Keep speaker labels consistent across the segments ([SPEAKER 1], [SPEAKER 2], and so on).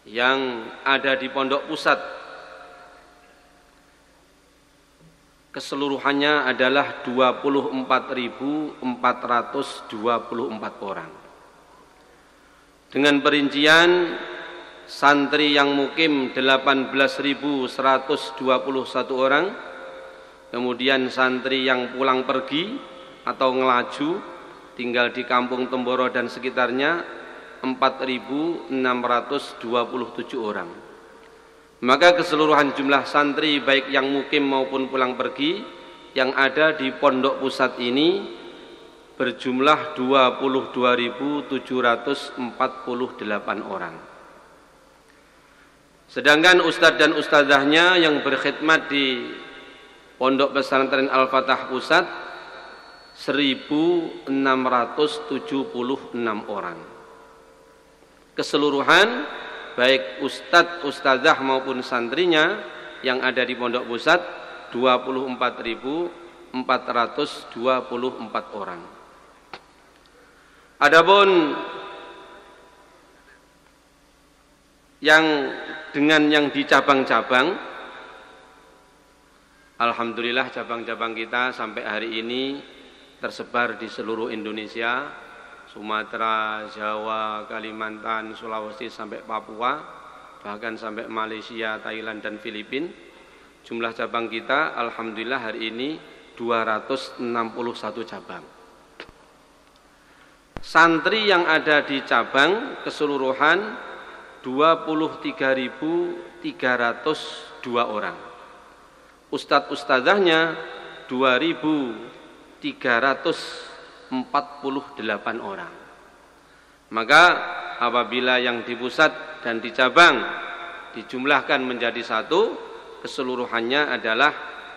[SPEAKER 1] yang ada di pondok pusat keseluruhannya adalah 24.424 orang. Dengan perincian santri yang mukim 18.121 orang, kemudian santri yang pulang pergi atau ngelaju tinggal di kampung Temboro dan sekitarnya 4.627 orang. Maka keseluruhan jumlah santri baik yang mukim maupun pulang pergi yang ada di pondok pusat ini berjumlah 22.748 orang. Sedangkan ustadz dan ustadzahnya yang berkhidmat di Pondok Pesantren Al-Fatah Pusat 1.676 orang. Keseluruhan baik ustadz, ustadzah maupun santrinya yang ada di pondok pusat 24.424 orang. Adapun yang dengan yang di cabang-cabang, alhamdulillah cabang-cabang kita sampai hari ini tersebar di seluruh Indonesia, Sumatera, Jawa, Kalimantan, Sulawesi sampai Papua, bahkan sampai Malaysia, Thailand dan Filipina. Jumlah cabang kita alhamdulillah hari ini 261 cabang. Santri yang ada di cabang keseluruhan 23.302 orang. Ustadz-ustadzahnya 2.348 orang. Maka apabila yang di pusat dan di cabang dijumlahkan menjadi satu, keseluruhannya adalah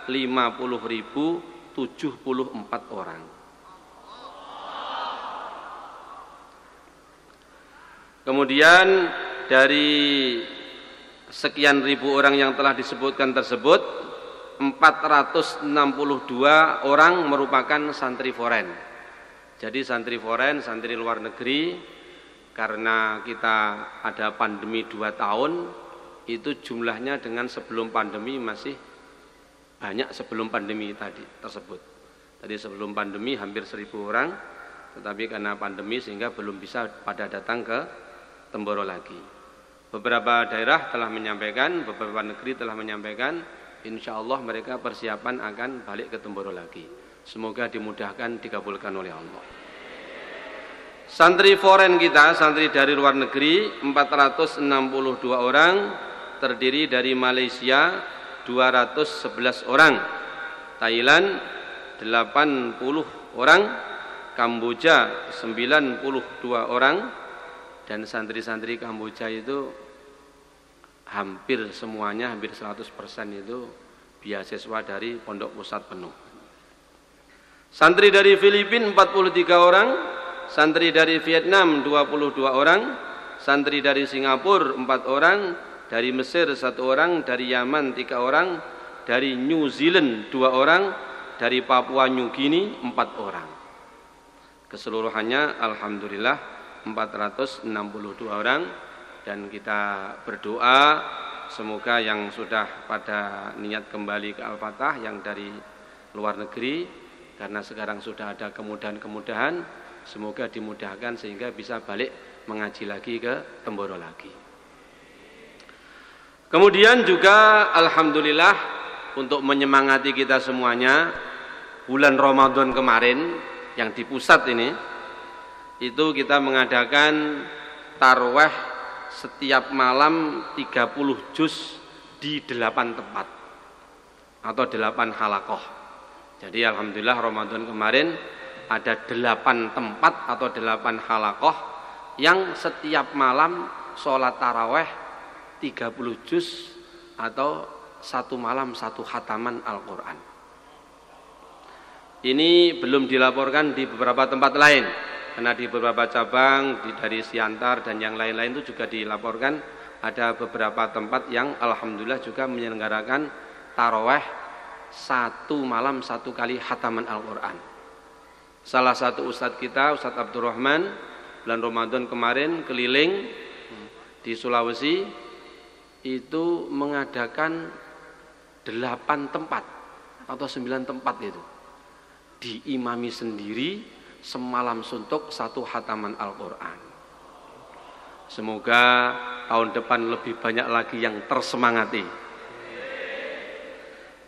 [SPEAKER 1] 50.074 orang. Kemudian dari sekian ribu orang yang telah disebutkan tersebut, 462 orang merupakan santri foren. Jadi santri foren, santri luar negeri, karena kita ada pandemi 2 tahun, itu jumlahnya dengan sebelum pandemi masih banyak sebelum pandemi tadi tersebut. Tadi sebelum pandemi hampir 1.000 orang, tetapi karena pandemi sehingga belum bisa pada datang ke Temboro lagi. Beberapa daerah telah menyampaikan, beberapa negeri telah menyampaikan, insya Allah mereka persiapan akan balik ke Temboro lagi. Semoga dimudahkan, dikabulkan oleh Allah. Santri foreign kita, santri dari luar negeri 462 orang, terdiri dari Malaysia 211 orang, Thailand 80 orang, Kamboja 92 orang, dan santri-santri Kamboja itu hampir semuanya, hampir 100% itu beasiswa dari pondok pusat penuh. Santri dari Filipina 43 orang, santri dari Vietnam 22 orang, santri dari Singapura 4 orang, dari Mesir 1 orang, dari Yaman 3 orang, dari New Zealand 2 orang, dari Papua New Guinea 4 orang. Keseluruhannya alhamdulillah 462 orang, dan kita berdoa semoga yang sudah pada niat kembali ke Al-Fatah yang dari luar negeri, karena sekarang sudah ada kemudahan-kemudahan, semoga dimudahkan sehingga bisa balik mengaji lagi ke Temboro lagi. Kemudian juga alhamdulillah untuk menyemangati kita semuanya, bulan Ramadan kemarin yang di pusat ini, itu kita mengadakan tarawih setiap malam 30 juz di 8 tempat atau 8 halakoh. Jadi alhamdulillah Ramadan kemarin ada 8 tempat atau 8 halakoh yang setiap malam sholat taraweh 30 juz atau 1 malam 1 khataman Al-Quran. Ini belum dilaporkan di beberapa tempat lain, karena di beberapa cabang dari Siantar dan yang lain-lain itu juga dilaporkan ada beberapa tempat yang alhamdulillah juga menyelenggarakan taraweh 1 malam 1 kali khataman Al-Quran. Salah satu ustadz kita, Ustadz Abdurrahman, bulan Ramadan kemarin keliling di Sulawesi itu mengadakan 8 tempat atau 9 tempat itu diimami sendiri semalam suntuk 1 khataman Al-Quran. Semoga tahun depan lebih banyak lagi yang tersemangati.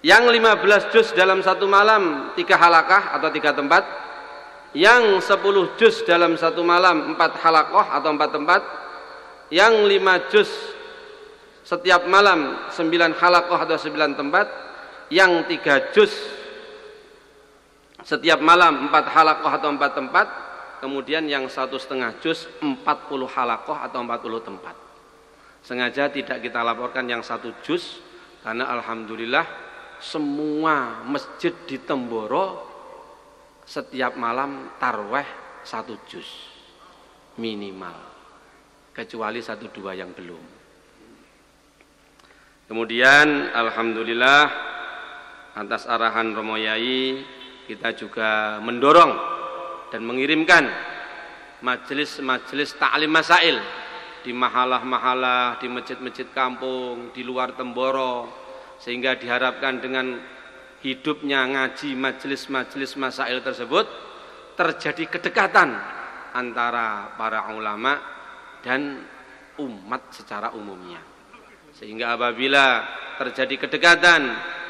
[SPEAKER 1] Yang 15 juz dalam 1 malam 3 halaqah atau 3 tempat. Yang 10 juz dalam 1 malam 4 halaqah atau 4 tempat. Yang 5 juz setiap malam 9 halaqah atau 9 tempat. Yang 3 juz setiap malam 4 halaqah atau 4 tempat. Kemudian yang 1,5 juz 40 halaqah atau 40 tempat. Sengaja tidak kita laporkan yang 1 juz karena alhamdulillah semua masjid di Temboro setiap malam tarweh 1 juz minimal, kecuali 1-2 yang belum. Kemudian alhamdulillah atas arahan Romo Yai kita juga mendorong dan mengirimkan majelis-majelis ta'lim masail di mahalah-mahalah, di masjid-masjid kampung, di luar Temboro, sehingga diharapkan dengan hidupnya ngaji majelis-majelis masail tersebut terjadi kedekatan antara para ulama dan umat secara umumnya. Sehingga apabila terjadi kedekatan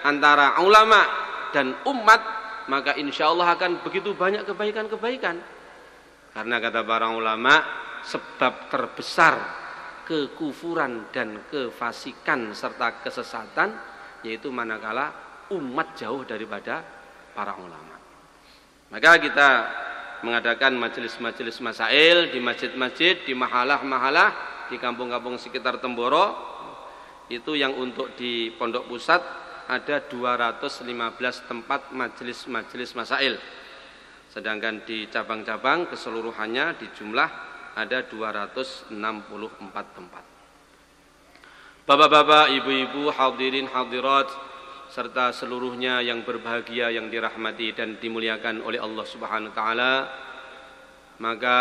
[SPEAKER 1] antara ulama dan umat, maka insya Allah akan begitu banyak kebaikan-kebaikan. Karena kata para ulama, sebab terbesar kekufuran dan kefasikan serta kesesatan yaitu manakala umat jauh daripada para ulama. Maka kita mengadakan majelis-majelis masail di masjid-masjid, di mahalah-mahalah, di kampung-kampung sekitar Temboro. Itu yang untuk di Pondok Pusat ada 215 tempat majelis-majelis masail. Sedangkan di cabang-cabang keseluruhannya di jumlah ada 264 tempat. Bapak-bapak, ibu-ibu, hadirin hadirat serta seluruhnya yang berbahagia, yang dirahmati dan dimuliakan oleh Allah Subhanahu wa taala, maka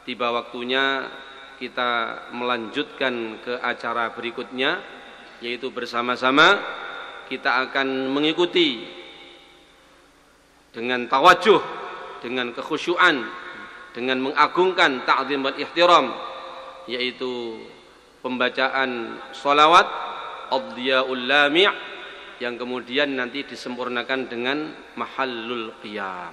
[SPEAKER 1] tiba waktunya kita melanjutkan ke acara berikutnya, yaitu bersama-sama kita akan mengikuti dengan tawajuh, dengan kekhusyuan, dengan mengagungkan ta'zim wal ihtiram, yaitu pembacaan sholawat ad-diyaul lami' yang kemudian nanti disempurnakan dengan mahallul qiyam.